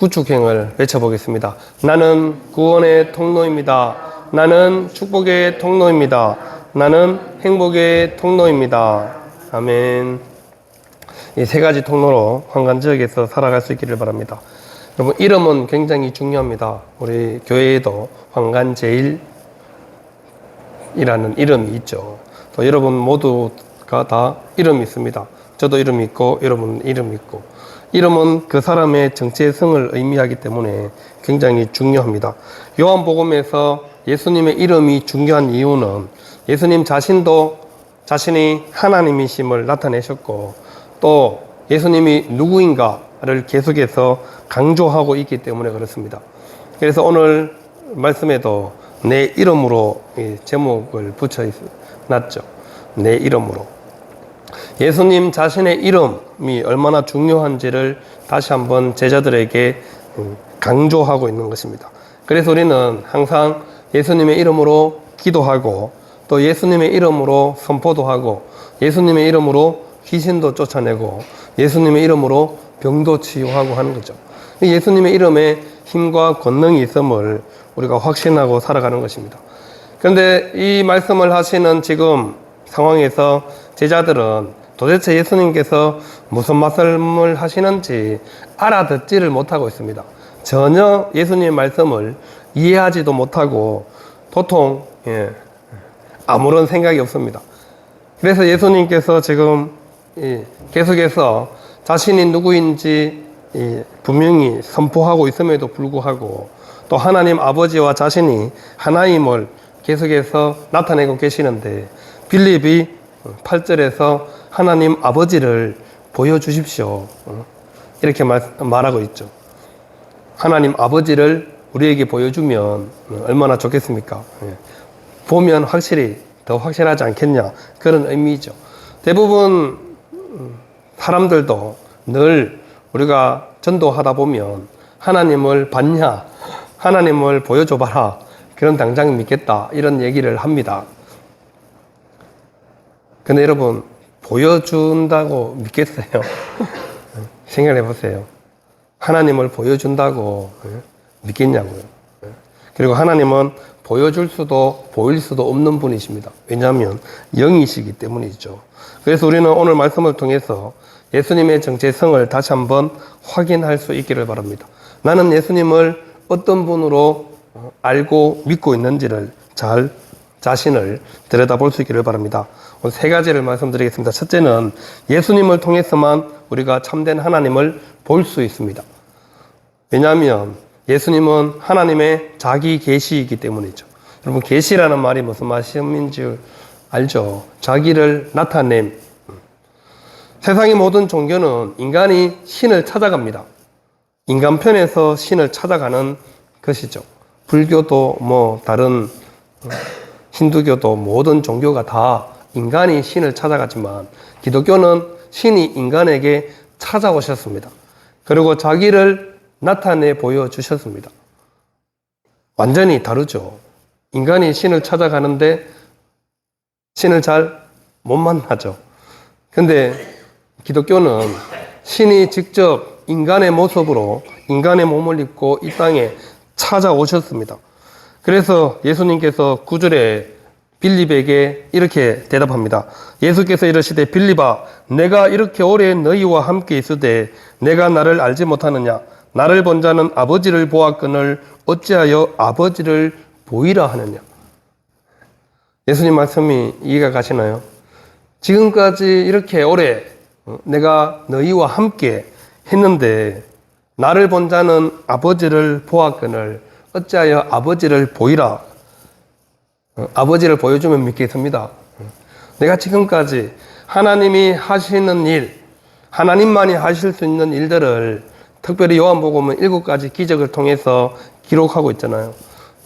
구축행을 외쳐보겠습니다. 나는 구원의 통로입니다. 나는 축복의 통로입니다. 나는 행복의 통로입니다. 아멘. 이 세 가지 통로로 황간지역에서 살아갈 수 있기를 바랍니다. 여러분, 이름은 굉장히 중요합니다. 우리 교회에도 황간제일이라는 이름이 있죠. 또 여러분 모두가 다 이름이 있습니다. 저도 이름이 있고 여러분 이름이 있고, 이름은 그 사람의 정체성을 의미하기 때문에 굉장히 중요합니다. 요한복음에서 예수님의 이름이 중요한 이유는 예수님 자신도 자신이 하나님이심을 나타내셨고, 또 예수님이 누구인가를 계속해서 강조하고 있기 때문에 그렇습니다. 그래서 오늘 말씀에도 내 이름으로 제목을 붙여놨죠. 내 이름으로. 예수님 자신의 이름이 얼마나 중요한지를 다시 한번 제자들에게 강조하고 있는 것입니다. 그래서 우리는 항상 예수님의 이름으로 기도하고, 또 예수님의 이름으로 선포도 하고, 예수님의 이름으로 귀신도 쫓아내고, 예수님의 이름으로 병도 치유하고 하는 거죠. 예수님의 이름에 힘과 권능이 있음을 우리가 확신하고 살아가는 것입니다. 그런데 이 말씀을 하시는 지금 상황에서 제자들은 도대체 예수님께서 무슨 말씀을 하시는지 알아듣지를 못하고 있습니다. 전혀 예수님의 말씀을 이해하지도 못하고 도통 아무런 생각이 없습니다. 그래서 예수님께서 지금 계속해서 자신이 누구인지 분명히 선포하고 있음에도 불구하고, 또 하나님 아버지와 자신이 하나임을 계속해서 나타내고 계시는데, 빌립이 8절에서 하나님 아버지를 보여주십시오, 이렇게 말하고 있죠. 하나님 아버지를 우리에게 보여주면 얼마나 좋겠습니까? 보면 확실히 더 확실하지 않겠냐, 그런 의미죠. 대부분 사람들도 늘 우리가 전도하다 보면 하나님을 봤냐, 하나님을 보여줘봐라, 그럼 당장 믿겠다, 이런 얘기를 합니다. 근데 여러분, 보여준다고 믿겠어요? 생각해 보세요. 하나님을 보여준다고 믿겠냐고요. 그리고 하나님은 보여줄 수도 보일 수도 없는 분이십니다. 왜냐하면 영이시기 때문이죠. 그래서 우리는 오늘 말씀을 통해서 예수님의 정체성을 다시 한번 확인할 수 있기를 바랍니다. 나는 예수님을 어떤 분으로 알고 믿고 있는지를 자신을 들여다볼 수 있기를 바랍니다. 오늘 세 가지를 말씀드리겠습니다. 첫째는 예수님을 통해서만 우리가 참된 하나님을 볼 수 있습니다. 왜냐하면 예수님은 하나님의 자기 계시이기 때문이죠. 여러분, 계시라는 말이 무슨 말씀인지 알죠? 자기를 나타냄. 세상의 모든 종교는 인간이 신을 찾아갑니다. 인간 편에서 신을 찾아가는 것이죠. 불교도 다른 힌두교도 모든 종교가 다 인간이 신을 찾아갔지만, 기독교는 신이 인간에게 찾아오셨습니다. 그리고 자기를 나타내 보여주셨습니다. 완전히 다르죠. 인간이 신을 찾아가는데 신을 잘 못 만나죠. 근데 기독교는 신이 직접 인간의 모습으로 인간의 몸을 입고 이 땅에 찾아오셨습니다. 그래서 예수님께서 9절에 빌립에게 이렇게 대답합니다. 예수께서 이르시되, 빌립아, 내가 이렇게 오래 너희와 함께 있으되 내가 나를 알지 못하느냐? 나를 본 자는 아버지를 보았거늘 어찌하여 아버지를 보이라 하느냐? 예수님 말씀이 이해가 가시나요? 지금까지 이렇게 오래 내가 너희와 함께 했는데 나를 본 자는 아버지를 보았거늘 어찌하여 아버지를 보이라? 아버지를 보여주면 믿겠습니다. 내가 지금까지 하나님이 하시는 일, 하나님만이 하실 수 있는 일들을 특별히 요한복음은 7가지 기적을 통해서 기록하고 있잖아요.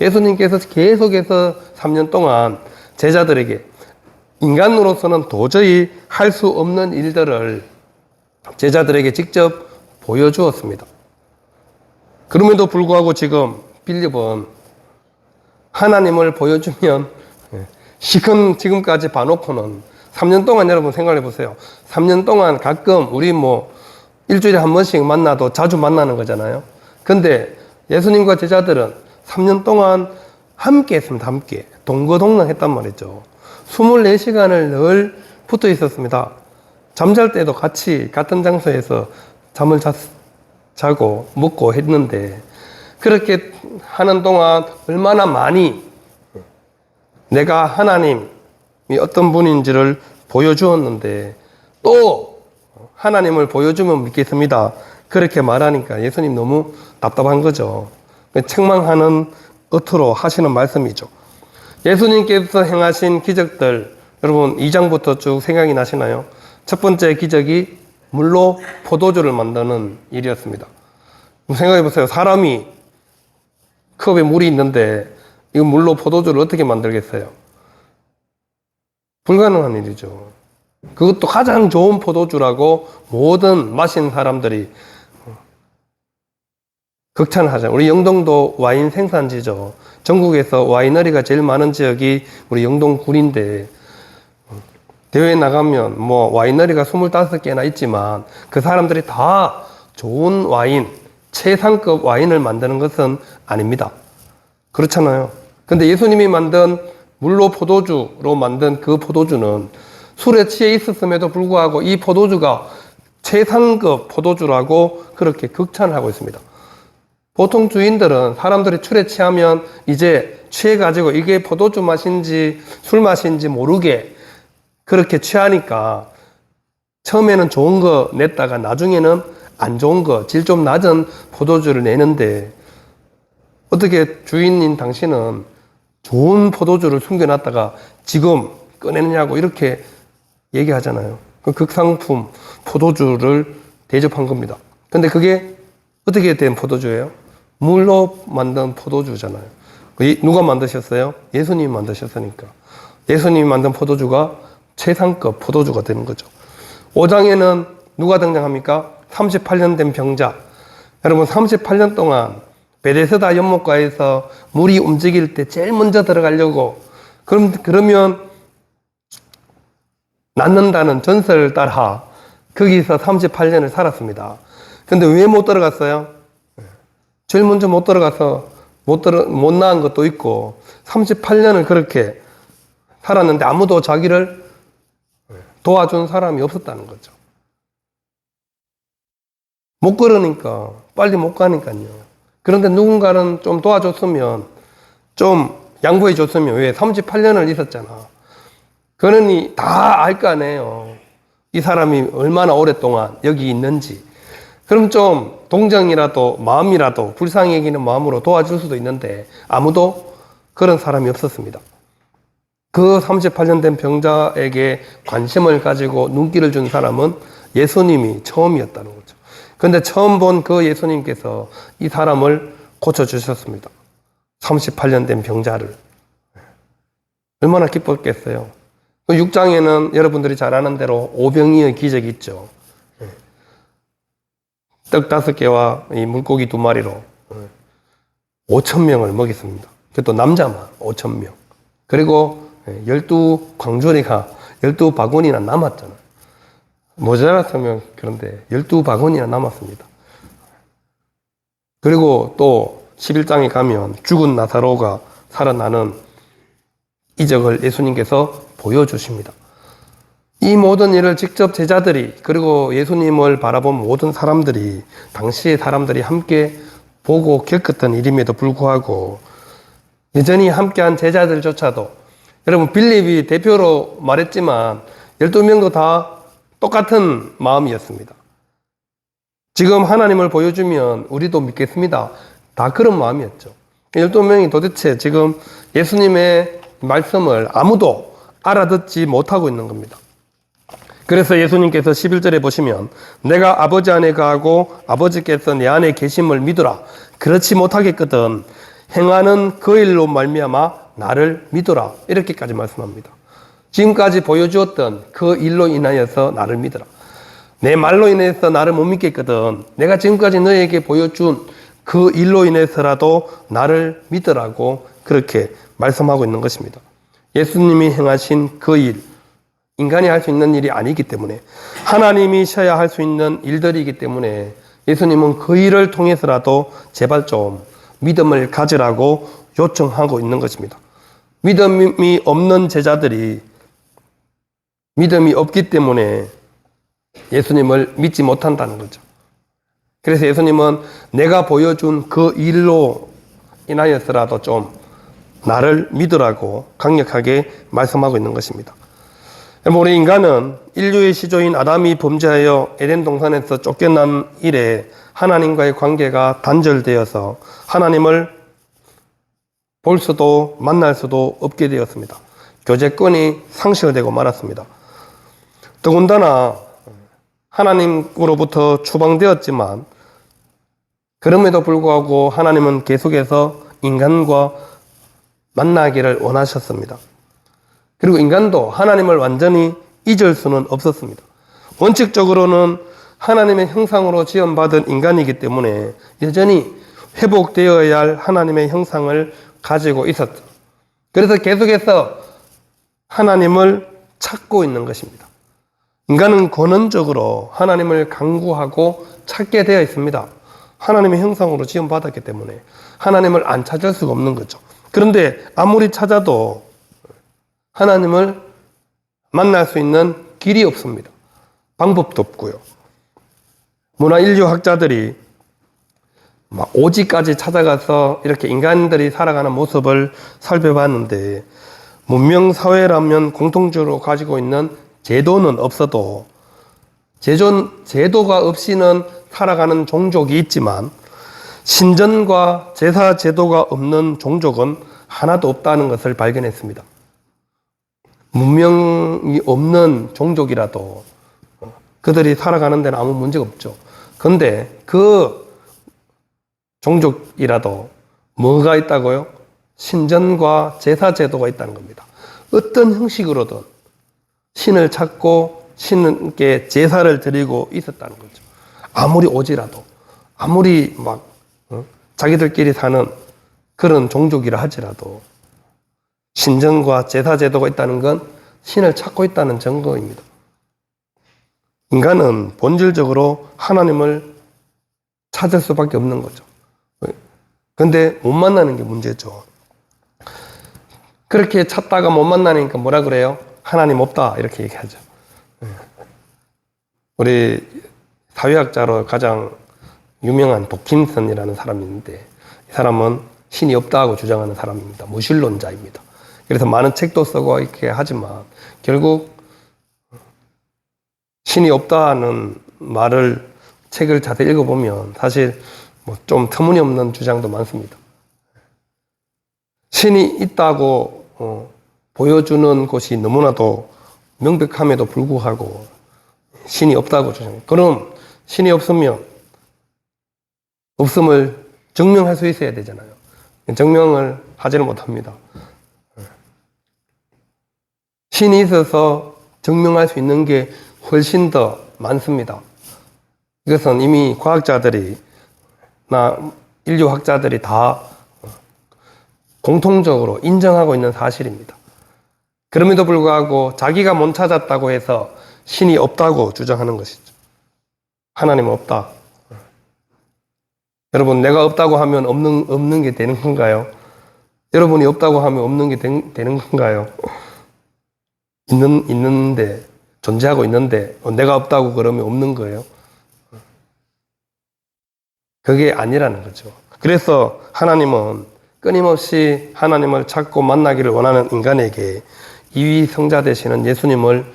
예수님께서 계속해서 3년 동안 제자들에게 인간으로서는 도저히 할 수 없는 일들을 제자들에게 직접 보여주었습니다. 그럼에도 불구하고 지금 빌립은 하나님을 보여주면 지금까지 봐놓고는 3년 동안 여러분 생각해 보세요. 3년 동안 가끔 우리 일주일에 한 번씩 만나도 자주 만나는 거잖아요. 근데 예수님과 제자들은 3년 동안 함께 했습니다. 함께. 동거동락 했단 말이죠. 24시간을 늘 붙어 있었습니다. 잠잘 때도 같이 같은 장소에서 잠을 자고 먹고 했는데, 그렇게 하는 동안 얼마나 많이 내가 하나님이 어떤 분인지를 보여주었는데, 또 하나님을 보여주면 믿겠습니다. 그렇게 말하니까 예수님 너무 답답한 거죠. 책망하는 어투로 하시는 말씀이죠. 예수님께서 행하신 기적들, 여러분 2장부터 쭉 생각이 나시나요? 첫 번째 기적이 물로 포도주를 만드는 일이었습니다. 생각해 보세요. 사람이 컵에 물이 있는데 이 물로 포도주를 어떻게 만들겠어요? 불가능한 일이죠. 그것도 가장 좋은 포도주라고 모든 마신 사람들이 극찬하잖아요. 우리 영동도 와인 생산지죠. 전국에서 와이너리가 제일 많은 지역이 우리 영동군인데, 대회에 나가면 뭐 와이너리가 25개나 있지만 그 사람들이 다 좋은 와인, 최상급 와인을 만드는 것은 아닙니다. 그렇잖아요. 근데 예수님이 만든 물로 포도주로 만든 그 포도주는 술에 취해 있었음에도 불구하고 이 포도주가 최상급 포도주라고 그렇게 극찬하고 있습니다. 보통 주인들은 사람들이 술에 취하면 이제 취해가지고 이게 포도주 맛인지 술 맛인지 모르게 그렇게 취하니까 처음에는 좋은 거 냈다가 나중에는 안 좋은 거, 질 좀 낮은 포도주를 내는데, 어떻게 주인인 당신은 좋은 포도주를 숨겨놨다가 지금 꺼내느냐고 이렇게 얘기하잖아요. 그 극상품 포도주를 대접한 겁니다. 근데 그게 어떻게 된 포도주예요? 물로 만든 포도주잖아요. 누가 만드셨어요? 예수님이 만드셨으니까. 예수님이 만든 포도주가 최상급 포도주가 되는 거죠. 5장에는 누가 등장합니까? 38년 된 병자. 여러분 38년 동안 베데스다 연못가에서 물이 움직일 때 제일 먼저 들어가려고 그러면 낫는다는 전설을 따라 거기서 38년을 살았습니다. 근데 왜 못 들어갔어요? 제일 먼저 못 들어가서 못 나은 것도 있고 38년을 그렇게 살았는데 아무도 자기를 도와준 사람이 없었다는 거죠. 못 걸으니까 빨리 못 가니까요. 그런데 누군가는 좀 도와줬으면, 좀 양보해 줬으면. 왜? 38년을 있었잖아. 그러니 다 알 거 아니에요. 이 사람이 얼마나 오랫동안 여기 있는지. 그럼 좀 동정이라도 마음이라도 불쌍히 여기는 마음으로 도와줄 수도 있는데 아무도 그런 사람이 없었습니다. 그 38년 된 병자에게 관심을 가지고 눈길을 준 사람은 예수님이 처음이었다는 거죠. 그런데 처음 본 그 예수님께서 이 사람을 고쳐주셨습니다. 38년 된 병자를. 얼마나 기뻤겠어요. 그 6장에는 여러분들이 잘 아는 대로 오병이의 기적이 있죠. 떡 5개와 이 물고기 2마리로 5,000명을 먹였습니다. 그것도 남자만 5,000명. 그리고 12광주리가 12바구니나 남았잖아요. 모자랐으면 그런데 12바구니나 남았습니다. 그리고 또 11장에 가면 죽은 나사로가 살아나는 이적을 예수님께서 보여주십니다. 이 모든 일을 직접 제자들이, 그리고 예수님을 바라본 모든 사람들이, 당시의 사람들이 함께 보고 겪었던 일임에도 불구하고 여전히 함께한 제자들조차도, 여러분 빌립이 대표로 말했지만 12명도 다 똑같은 마음이었습니다. 지금 하나님을 보여주면 우리도 믿겠습니다. 다 그런 마음이었죠. 12명이 도대체 지금 예수님의 말씀을 아무도 알아듣지 못하고 있는 겁니다. 그래서 예수님께서 11절에 보시면 내가 아버지 안에 거하고 아버지께서 내 안에 계심을 믿으라. 그렇지 못하겠거든 행하는 그 일로 말미암아 나를 믿으라. 이렇게까지 말씀합니다. 지금까지 보여주었던 그 일로 인하여서 나를 믿으라. 내 말로 인해서 나를 못 믿겠거든 내가 지금까지 너에게 보여준 그 일로 인해서라도 나를 믿으라고 그렇게 말씀하고 있는 것입니다. 예수님이 행하신 그 일, 인간이 할 수 있는 일이 아니기 때문에, 하나님이 쉬어야 할 수 있는 일들이기 때문에 예수님은 그 일을 통해서라도 제발 좀 믿음을 가지라고 요청하고 있는 것입니다. 믿음이 없는 제자들이 믿음이 없기 때문에 예수님을 믿지 못한다는 거죠. 그래서 예수님은 내가 보여준 그 일로 인하여서라도 좀 나를 믿으라고 강력하게 말씀하고 있는 것입니다. 우리 인간은 인류의 시조인 아담이 범죄하여 에덴 동산에서 쫓겨난 이래 하나님과의 관계가 단절되어서 하나님을 볼 수도 만날 수도 없게 되었습니다. 교제권이 상실되고 말았습니다. 더군다나 하나님으로부터 추방되었지만 그럼에도 불구하고 하나님은 계속해서 인간과 만나기를 원하셨습니다. 그리고 인간도 하나님을 완전히 잊을 수는 없었습니다. 원칙적으로는 하나님의 형상으로 지음받은 인간이기 때문에 여전히 회복되어야 할 하나님의 형상을 가지고 있었죠. 그래서 계속해서 하나님을 찾고 있는 것입니다. 인간은 권원적으로 하나님을 간구하고 찾게 되어 있습니다. 하나님의 형상으로 지음받았기 때문에 하나님을 안 찾을 수가 없는 거죠. 그런데 아무리 찾아도 하나님을 만날 수 있는 길이 없습니다. 방법도 없고요. 문화인류학자들이 오지까지 찾아가서 이렇게 인간들이 살아가는 모습을 살펴봤는데 문명사회라면 공통적으로 가지고 있는 제도는 없어도 제도가 없이는 살아가는 종족이 있지만 신전과 제사 제도가 없는 종족은 하나도 없다는 것을 발견했습니다. 문명이 없는 종족이라도 그들이 살아가는 데는 아무 문제가 없죠. 그런데 그 종족이라도 뭐가 있다고요? 신전과 제사 제도가 있다는 겁니다. 어떤 형식으로든 신을 찾고 신께 제사를 드리고 있었다는 거죠. 아무리 오지라도, 아무리 자기들끼리 사는 그런 종족이라 할지라도 신전과 제사 제도가 있다는 건 신을 찾고 있다는 증거입니다. 인간은 본질적으로 하나님을 찾을 수밖에 없는 거죠. 그런데 못 만나는 게 문제죠. 그렇게 찾다가 못 만나니까 뭐라 그래요? 하나님 없다 이렇게 얘기하죠. 우리 사회학자로 가장 유명한 도킨슨이라는 사람이 있는데 이 사람은 신이 없다고 주장하는 사람입니다. 무신론자입니다. 그래서 많은 책도 쓰고 이렇게 하지만 결국 신이 없다는 말을 책을 자세히 읽어보면 사실 좀 터무니없는 주장도 많습니다. 신이 있다고 보여주는 것이 너무나도 명백함에도 불구하고 신이 없다고 주장해요. 그럼 신이 없으면 없음을 증명할 수 있어야 되잖아요. 증명을 하지를 못합니다. 신이 있어서 증명할 수 있는 게 훨씬 더 많습니다. 이것은 이미 과학자들이나 인류학자들이 다 공통적으로 인정하고 있는 사실입니다. 그럼에도 불구하고 자기가 못 찾았다고 해서 신이 없다고 주장하는 것이죠. 하나님은 없다. 여러분, 내가 없다고 하면 없는 게 되는 건가요? 여러분이 없다고 하면 없는 게 되는 건가요? 있는데, 존재하고 있는데, 내가 없다고 그러면 없는 거예요? 그게 아니라는 거죠. 그래서 하나님은 끊임없이 하나님을 찾고 만나기를 원하는 인간에게 이위성자 되시는 예수님을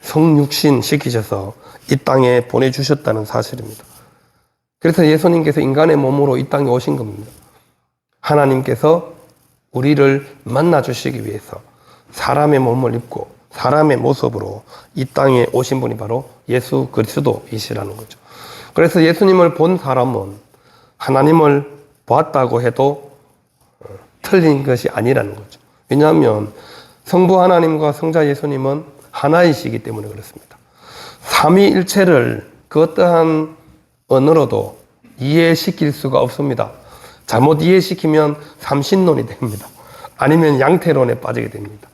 성육신 시키셔서 이 땅에 보내주셨다는 사실입니다. 그래서 예수님께서 인간의 몸으로 이 땅에 오신 겁니다. 하나님께서 우리를 만나주시기 위해서 사람의 몸을 입고 사람의 모습으로 이 땅에 오신 분이 바로 예수 그리스도이시라는 거죠. 그래서 예수님을 본 사람은 하나님을 보았다고 해도 틀린 것이 아니라는 거죠. 왜냐하면 성부 하나님과 성자 예수님은 하나이시기 때문에 그렇습니다. 삼위일체를 그 어떠한 언어로도 이해시킬 수가 없습니다. 잘못 이해시키면 삼신론이 됩니다. 아니면 양태론에 빠지게 됩니다.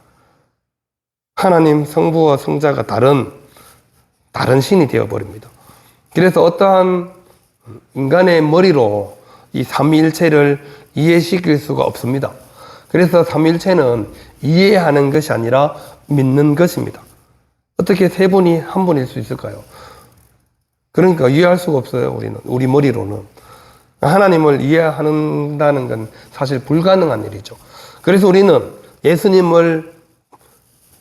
하나님 성부와 성자가 다른 신이 되어버립니다. 그래서 어떠한 인간의 머리로 이 삼위일체를 이해시킬 수가 없습니다. 그래서 삼위일체는 이해하는 것이 아니라 믿는 것입니다. 어떻게 세 분이 한 분일 수 있을까요? 그러니까 이해할 수가 없어요. 우리 머리로는. 하나님을 이해한다는 건 사실 불가능한 일이죠. 그래서 우리는 예수님을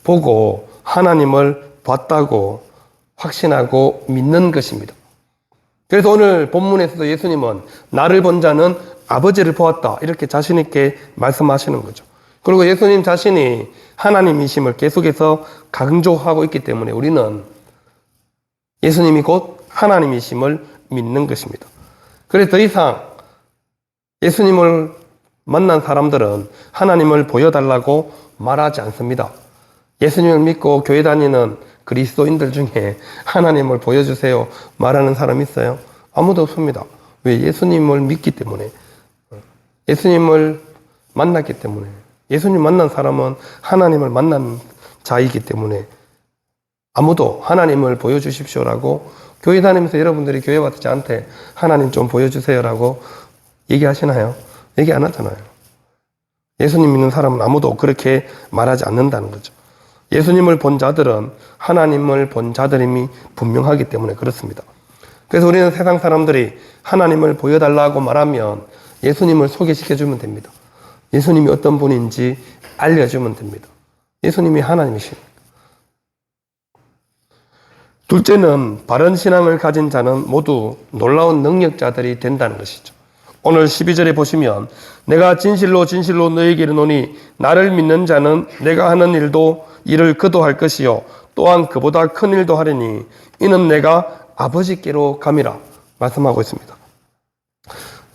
보고 하나님을 봤다고 확신하고 믿는 것입니다. 그래서 오늘 본문에서도 예수님은 나를 본 자는 아버지를 보았다, 이렇게 자신 있게 말씀하시는 거죠. 그리고 예수님 자신이 하나님이심을 계속해서 강조하고 있기 때문에 우리는 예수님이 곧 하나님이심을 믿는 것입니다. 그래서 더 이상 예수님을 만난 사람들은 하나님을 보여달라고 말하지 않습니다. 예수님을 믿고 교회 다니는 그리스도인들 중에 하나님을 보여주세요 말하는 사람 있어요? 아무도 없습니다. 왜? 예수님을 믿기 때문에, 예수님을 만났기 때문에. 예수님 만난 사람은 하나님을 만난 자이기 때문에 아무도 하나님을 보여주십시오라고 교회 다니면서 여러분들이 교회 왔을 저한테 하나님 좀 보여주세요라고 얘기하시나요? 얘기 안 하잖아요. 예수님 믿는 사람은 아무도 그렇게 말하지 않는다는 거죠. 예수님을 본 자들은 하나님을 본 자들임이 분명하기 때문에 그렇습니다. 그래서 우리는 세상 사람들이 하나님을 보여달라고 말하면 예수님을 소개시켜주면 됩니다. 예수님이 어떤 분인지 알려주면 됩니다. 예수님이 하나님이십니다. 둘째는 바른 신앙을 가진 자는 모두 놀라운 능력자들이 된다는 것이죠. 오늘 12절에 보시면 내가 진실로 진실로 너에게 이르노니 나를 믿는 자는 내가 하는 일을 그도 할 것이요 또한 그보다 큰 일도 하리니 이는 내가 아버지께로 감이라 말씀하고 있습니다.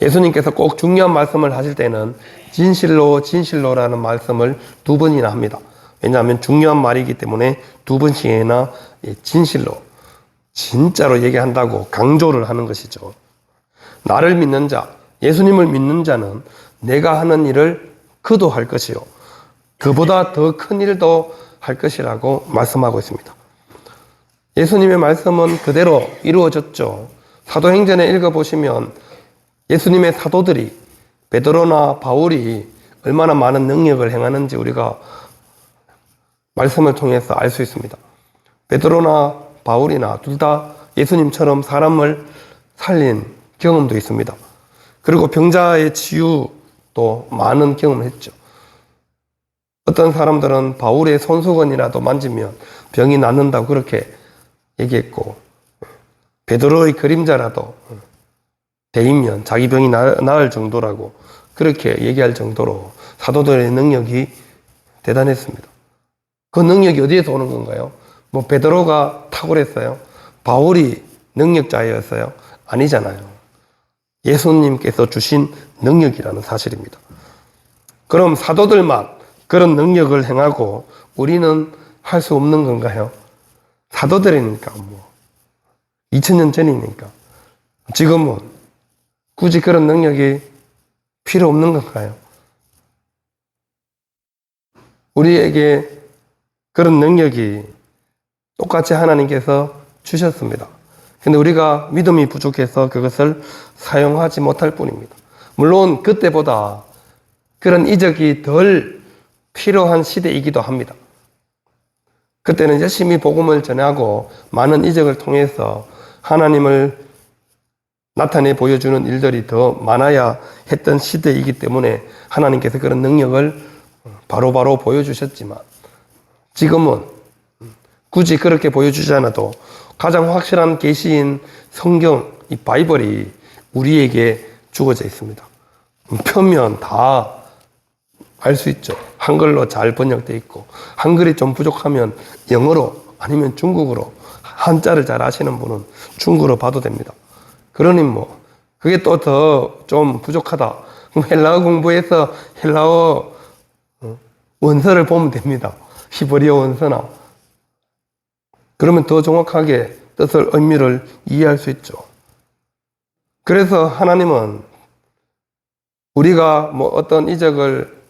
예수님께서 꼭 중요한 말씀을 하실 때는 진실로 진실로라는 말씀을 두 번이나 합니다. 왜냐하면 중요한 말이기 때문에 두 번씩이나 진실로, 진짜로 얘기한다고 강조를 하는 것이죠. 나를 믿는 자, 예수님을 믿는 자는 내가 하는 일을 그도 할 것이요 그보다 더 큰 일도 할 것이라고 말씀하고 있습니다. 예수님의 말씀은 그대로 이루어졌죠. 사도행전에 읽어보시면 예수님의 사도들이 베드로나 바울이 얼마나 많은 능력을 행하는지 우리가 말씀을 통해서 알 수 있습니다. 베드로나 바울이나 둘 다 예수님처럼 사람을 살린 경험도 있습니다. 그리고 병자의 치유도 많은 경험을 했죠. 어떤 사람들은 바울의 손수건이라도 만지면 병이 낫는다고 그렇게 얘기했고, 베드로의 그림자라도 대이면 자기 병이 나을 정도라고 그렇게 얘기할 정도로 사도들의 능력이 대단했습니다. 그 능력이 어디에서 오는 건가요? 뭐 베드로가 탁월했어요? 바울이 능력자였어요? 아니잖아요. 예수님께서 주신 능력이라는 사실입니다. 그럼 사도들만 그런 능력을 행하고 우리는 할 수 없는 건가요? 사도들이니까 2000년 전이니까 지금은 굳이 그런 능력이 필요 없는 건가요? 우리에게 그런 능력이 똑같이 하나님께서 주셨습니다. 근데 우리가 믿음이 부족해서 그것을 사용하지 못할 뿐입니다. 물론 그때보다 그런 이적이 덜 필요한 시대이기도 합니다. 그때는 열심히 복음을 전하고 많은 이적을 통해서 하나님을 나타내 보여주는 일들이 더 많아야 했던 시대이기 때문에 하나님께서 그런 능력을 바로바로 보여주셨지만 지금은 굳이 그렇게 보여주지 않아도 가장 확실한 계시인 성경, 이 바이블이 우리에게 주어져 있습니다. 펴면 다 알 수 있죠. 한글로 잘 번역되어 있고 한글이 좀 부족하면 영어로 아니면 중국어로, 한자를 잘 아시는 분은 중국어로 봐도 됩니다. 그러니 그게 또 더 좀 부족하다. 그럼 헬라어 공부해서 헬라어 원서를 보면 됩니다. 히브리어 원서나. 그러면 더 정확하게 뜻을, 의미를 이해할 수 있죠. 그래서 하나님은 우리가 어떤 이적을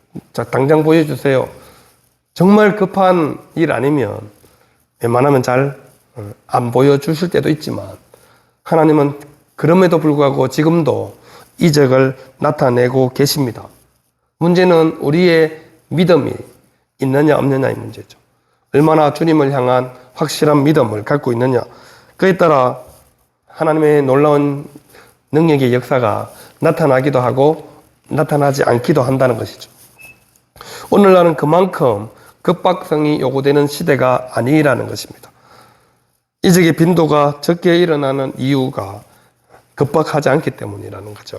당장 보여주세요. 정말 급한 일 아니면 웬만하면 잘 안 보여주실 때도 있지만 하나님은 그럼에도 불구하고 지금도 이적을 나타내고 계십니다. 문제는 우리의 믿음이 있느냐 없느냐의 문제죠. 얼마나 주님을 향한 확실한 믿음을 갖고 있느냐. 그에 따라 하나님의 놀라운 능력의 역사가 나타나기도 하고 나타나지 않기도 한다는 것이죠. 오늘날은 그만큼 급박성이 요구되는 시대가 아니라는 것입니다. 이적의 빈도가 적게 일어나는 이유가 급박하지 않기 때문이라는 거죠.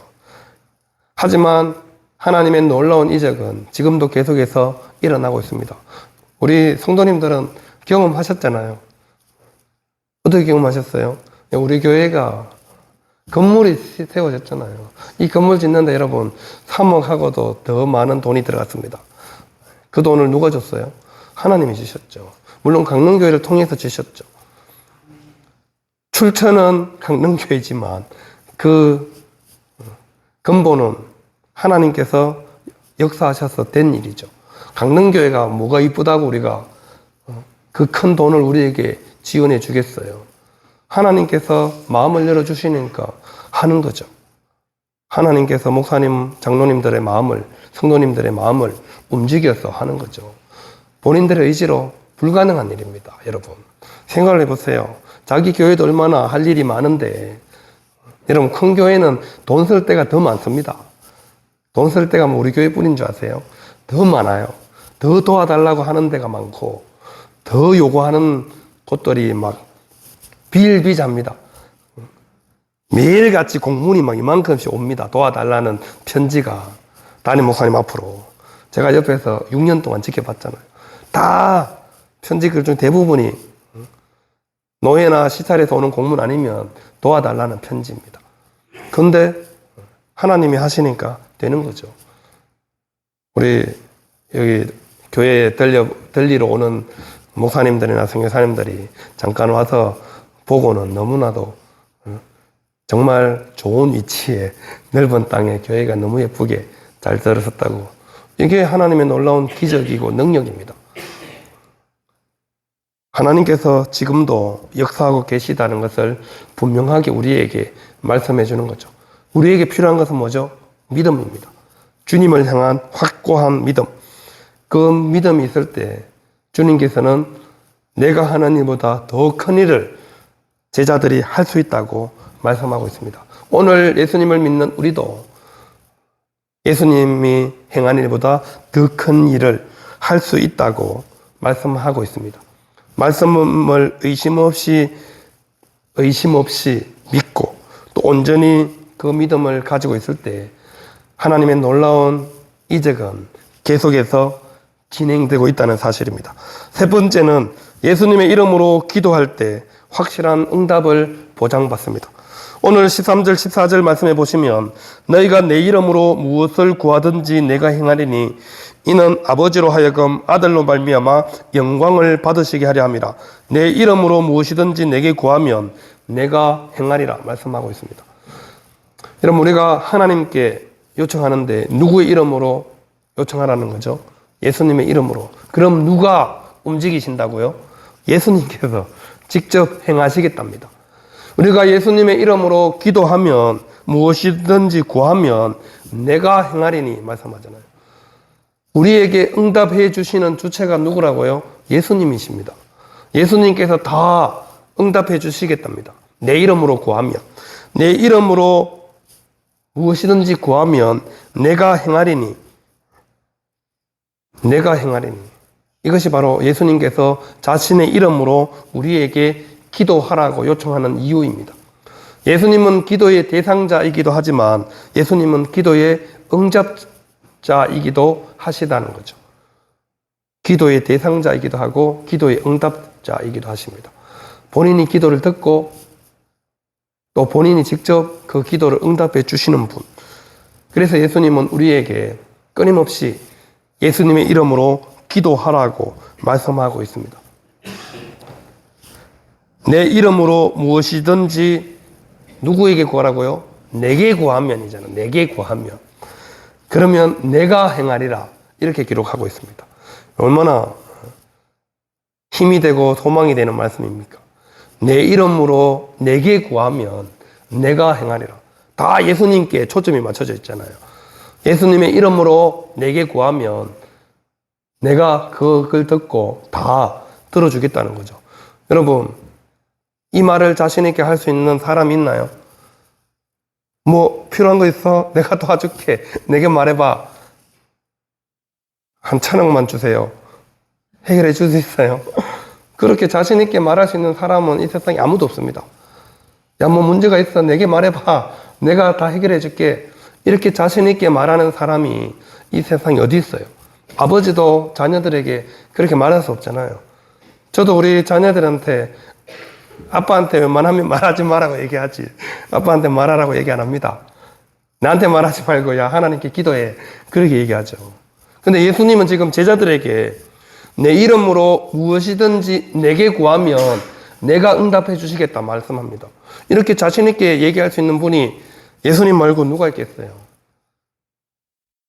하지만 하나님의 놀라운 이적은 지금도 계속해서 일어나고 있습니다. 우리 성도님들은 경험하셨잖아요. 어떻게 경험하셨어요? 우리 교회가 건물이 세워졌잖아요. 이 건물 짓는데 여러분 3억하고도 더 많은 돈이 들어갔습니다. 그 돈을 누가 줬어요? 하나님이 주셨죠. 물론 강릉교회를 통해서 주셨죠. 출처는 강릉교회지만 그 근본은 하나님께서 역사하셔서 된 일이죠. 강릉교회가 뭐가 이쁘다고 우리가 그 큰 돈을 우리에게 지원해 주겠어요. 하나님께서 마음을 열어주시니까 하는 거죠. 하나님께서 목사님, 장로님들의 마음을, 성도님들의 마음을 움직여서 하는 거죠. 본인들의 의지로 불가능한 일입니다. 여러분 생각을 해보세요. 자기 교회도 얼마나 할 일이 많은데 여러분 큰 교회는 돈 쓸 때가 더 많습니다. 돈 쓸 때가 뭐 우리 교회뿐인 줄 아세요? 더 많아요. 더 도와달라고 하는 데가 많고 더 요구하는 곳들이 막 비일비재합니다. 매일같이 공문이 막 이만큼씩 옵니다. 도와달라는 편지가 담임 목사님 앞으로. 제가 옆에서 6년 동안 지켜봤잖아요. 다 편지 글 중 대부분이 노예나 시찰에서 오는 공문 아니면 도와달라는 편지입니다. 그런데 하나님이 하시니까 되는 거죠. 우리 여기 교회에 들리러 오는 목사님들이나 선교사님들이 잠깐 와서 보고는 너무나도 정말 좋은 위치에 넓은 땅에 교회가 너무 예쁘게 잘 들어섰다고. 이게 하나님의 놀라운 기적이고 능력입니다. 하나님께서 지금도 역사하고 계시다는 것을 분명하게 우리에게 말씀해 주는 거죠. 우리에게 필요한 것은 뭐죠? 믿음입니다. 주님을 향한 확고한 믿음. 그 믿음이 있을 때 주님께서는 내가 하는 일보다 더 큰 일을 제자들이 할 수 있다고 말씀하고 있습니다. 오늘 예수님을 믿는 우리도 예수님이 행한 일보다 더 큰 일을 할 수 있다고 말씀하고 있습니다. 말씀을 의심 없이 믿고 또 온전히 그 믿음을 가지고 있을 때 하나님의 놀라운 이적은 계속해서 진행되고 있다는 사실입니다. 세 번째는 예수님의 이름으로 기도할 때 확실한 응답을 보장받습니다. 오늘 13절 14절 말씀해 보시면 너희가 내 이름으로 무엇을 구하든지 내가 행하리니 이는 아버지로 하여금 아들로 말미암아 영광을 받으시게 하려 함이라. 내 이름으로 무엇이든지 내게 구하면 내가 행하리라 말씀하고 있습니다. 여러분 우리가 하나님께 요청하는데 누구의 이름으로 요청하라는 거죠? 예수님의 이름으로. 그럼 누가 움직이신다고요? 예수님께서 직접 행하시겠답니다. 우리가 예수님의 이름으로 기도하면 무엇이든지 구하면 내가 행하리니 말씀하잖아요. 우리에게 응답해 주시는 주체가 누구라고요? 예수님이십니다. 예수님께서 다 응답해 주시겠답니다. 내 이름으로 구하면. 내 이름으로 무엇이든지 구하면 내가 행하리니. 내가 행하리니. 이것이 바로 예수님께서 자신의 이름으로 우리에게 기도하라고 요청하는 이유입니다. 예수님은 기도의 대상자이기도 하지만 예수님은 기도의 응답자이기도 하시다는 거죠. 기도의 대상자이기도 하고 기도의 응답자이기도 하십니다. 본인이 기도를 듣고 또 본인이 직접 그 기도를 응답해 주시는 분. 그래서 예수님은 우리에게 끊임없이 예수님의 이름으로 기도하라고 말씀하고 있습니다. 내 이름으로 무엇이든지 누구에게 구하라고요? 내게 구하면이잖아. 내게 구하면. 그러면 내가 행하리라. 이렇게 기록하고 있습니다. 얼마나 힘이 되고 소망이 되는 말씀입니까? 내 이름으로 내게 구하면 내가 행하리라. 다 예수님께 초점이 맞춰져 있잖아요. 예수님의 이름으로 내게 구하면 내가 그걸 듣고 다 들어주겠다는 거죠. 여러분, 이 말을 자신 있게 할 수 있는 사람이 있나요? 뭐 필요한 거 있어? 내가 도와줄게. 내게 말해봐. 한 1,000원만 주세요. 해결해 줄 수 있어요? 그렇게 자신 있게 말할 수 있는 사람은 이 세상에 아무도 없습니다. 야, 뭐 문제가 있어? 내게 말해봐. 내가 다 해결해 줄게. 이렇게 자신 있게 말하는 사람이 이 세상에 어디 있어요? 아버지도 자녀들에게 그렇게 말할 수 없잖아요. 저도 우리 자녀들한테 아빠한테 웬만하면 말하지 말라고 얘기하지. 아빠한테 말하라고 얘기 안 합니다. 나한테 말하지 말고 야 하나님께 기도해. 그렇게 얘기하죠. 근데 예수님은 지금 제자들에게 내 이름으로 무엇이든지 내게 구하면 내가 응답해 주시겠다 말씀합니다. 이렇게 자신 있게 얘기할 수 있는 분이 예수님 말고 누가 있겠어요?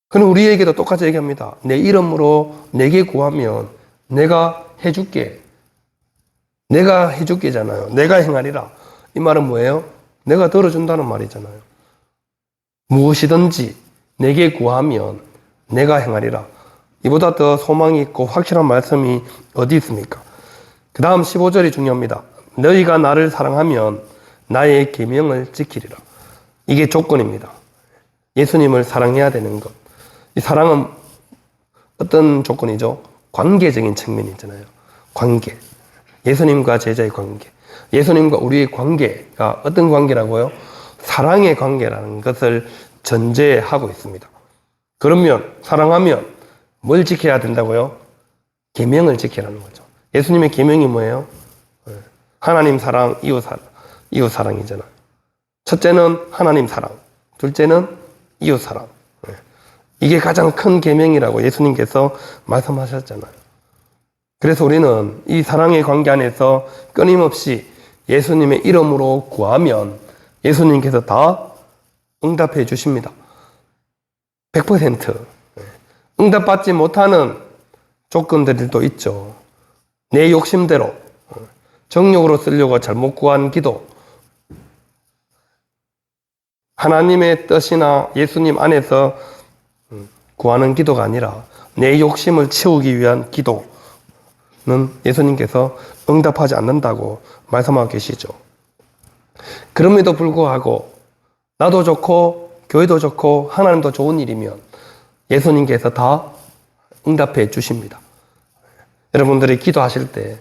그럼 우리에게도 똑같이 얘기합니다. 내 이름으로 내게 구하면 내가 해줄게. 내가 해줄게잖아요. 내가 행하리라. 이 말은 뭐예요? 내가 들어준다는 말이잖아요. 무엇이든지 내게 구하면 내가 행하리라. 이보다 더 소망이 있고 확실한 말씀이 어디 있습니까? 그 다음 15절이 중요합니다. 너희가 나를 사랑하면 나의 계명을 지키리라. 이게 조건입니다. 예수님을 사랑해야 되는 것. 이 사랑은 어떤 조건이죠? 관계적인 측면이 있잖아요. 관계. 예수님과 제자의 관계. 예수님과 우리의 관계가 어떤 관계라고요? 사랑의 관계라는 것을 전제하고 있습니다. 그러면 사랑하면 뭘 지켜야 된다고요? 계명을 지키라는 거죠. 예수님의 계명이 뭐예요? 하나님 사랑, 이웃 사랑이잖아요. 첫째는 하나님 사랑, 둘째는 이웃 사랑. 이게 가장 큰 계명이라고 예수님께서 말씀하셨잖아요. 그래서 우리는 이 사랑의 관계 안에서 끊임없이 예수님의 이름으로 구하면 예수님께서 다 응답해 주십니다. 100%. 응답받지 못하는 조건들도 있죠. 내 욕심대로 정욕으로 쓰려고 잘못 구한 기도, 하나님의 뜻이나 예수님 안에서 구하는 기도가 아니라 내 욕심을 채우기 위한 기도는 예수님께서 응답하지 않는다고 말씀하고 계시죠. 그럼에도 불구하고 나도 좋고 교회도 좋고 하나님도 좋은 일이면 예수님께서 다 응답해 주십니다. 여러분들이 기도하실 때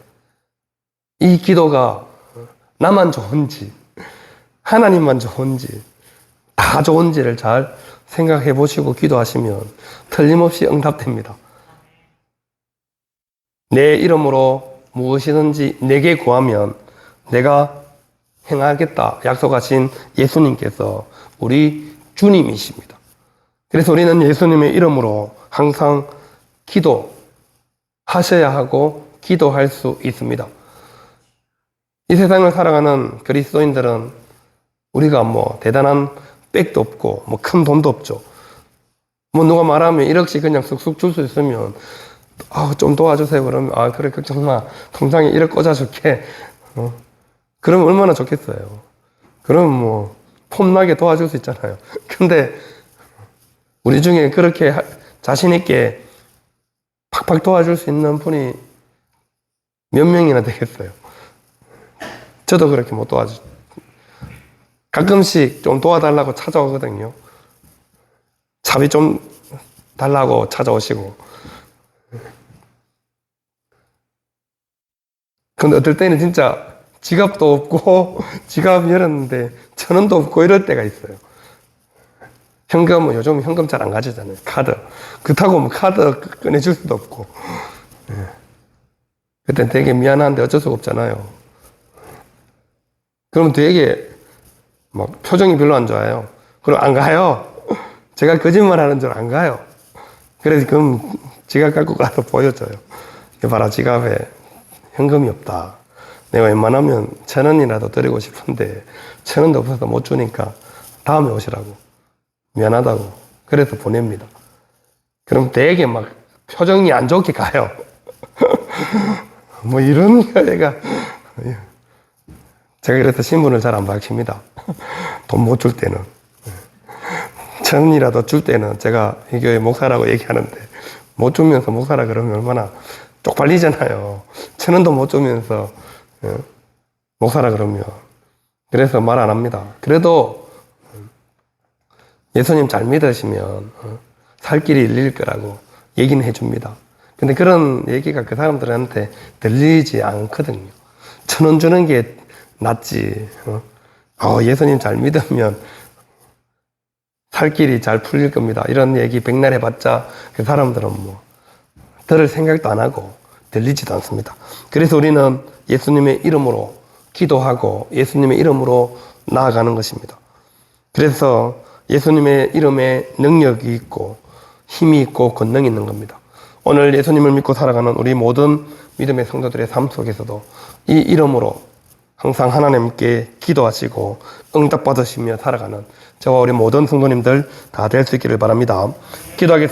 이 기도가 나만 좋은지 하나님만 좋은지 다 좋은지를 잘 생각해 보시고 기도하시면 틀림없이 응답됩니다. 내 이름으로 무엇이든지 내게 구하면 내가 행하겠다 약속하신 예수님께서 우리 주님이십니다. 그래서 우리는 예수님의 이름으로 항상 기도하셔야 하고 기도할 수 있습니다. 이 세상을 살아가는 그리스도인들은 우리가 뭐 대단한 백도 없고 뭐 큰 돈도 없죠. 뭐 누가 말하면 1억씩 그냥 쑥쑥 줄 수 있으면 좀 도와주세요 그러면 그래 걱정 마 통장에 1억 꽂아줄게. 그러면 얼마나 좋겠어요. 그럼 뭐 폼나게 도와줄 수 있잖아요. 근데 우리 중에 그렇게 자신 있게 팍팍 도와줄 수 있는 분이 몇 명이나 되겠어요. 저도 그렇게 못 도와주. 가끔씩 좀 도와달라고 찾아오거든요. 차비 좀 달라고 찾아오시고. 근데 어떨 때는 진짜 지갑도 없고 지갑 열었는데 1,000원도 없고 이럴 때가 있어요. 현금은 요즘 현금 잘 안 가지잖아요. 카드. 그렇다고 뭐 카드 꺼내줄 수도 없고. 그땐 되게 미안한데 어쩔 수가 없잖아요. 그럼 되게 막 표정이 별로 안 좋아요. 그럼 안 가요. 제가 거짓말 하는 줄 안 가요. 그래서 그럼 지갑 갖고 가서 보여줘요. 이거 봐라, 지갑에 현금이 없다. 내가 웬만하면 1,000원이라도 드리고 싶은데 1,000원도 없어서 못 주니까 다음에 오시라고. 미안하다고. 그래서 보냅니다. 그럼 되게 막 표정이 안 좋게 가요. 뭐 이런 거가 제가 그래서 신분을 잘 안 밝힙니다. 돈 못 줄 때는. 1,000원이라도 줄 때는 제가 이 교회 목사라고 얘기하는데, 못 주면서 목사라 그러면 얼마나 쪽팔리잖아요. 1,000원도 못 주면서 목사라 그러면. 그래서 말 안 합니다. 그래도 예수님 잘 믿으시면 살 길이 열릴 거라고 얘기는 해줍니다. 근데 그런 얘기가 그 사람들한테 들리지 않거든요. 1,000원 주는 게 낫지. 예수님 잘 믿으면 살 길이 잘 풀릴 겁니다. 이런 얘기 백날 해봤자 그 사람들은 뭐 들을 생각도 안 하고 들리지도 않습니다. 그래서 우리는 예수님의 이름으로 기도하고 예수님의 이름으로 나아가는 것입니다. 그래서 예수님의 이름에 능력이 있고 힘이 있고 권능이 있는 겁니다. 오늘 예수님을 믿고 살아가는 우리 모든 믿음의 성도들의 삶 속에서도 이 이름으로 항상 하나님께 기도하시고 응답받으시며 살아가는 저와 우리 모든 성도님들 다 될 수 있기를 바랍니다. 기도하겠습니다.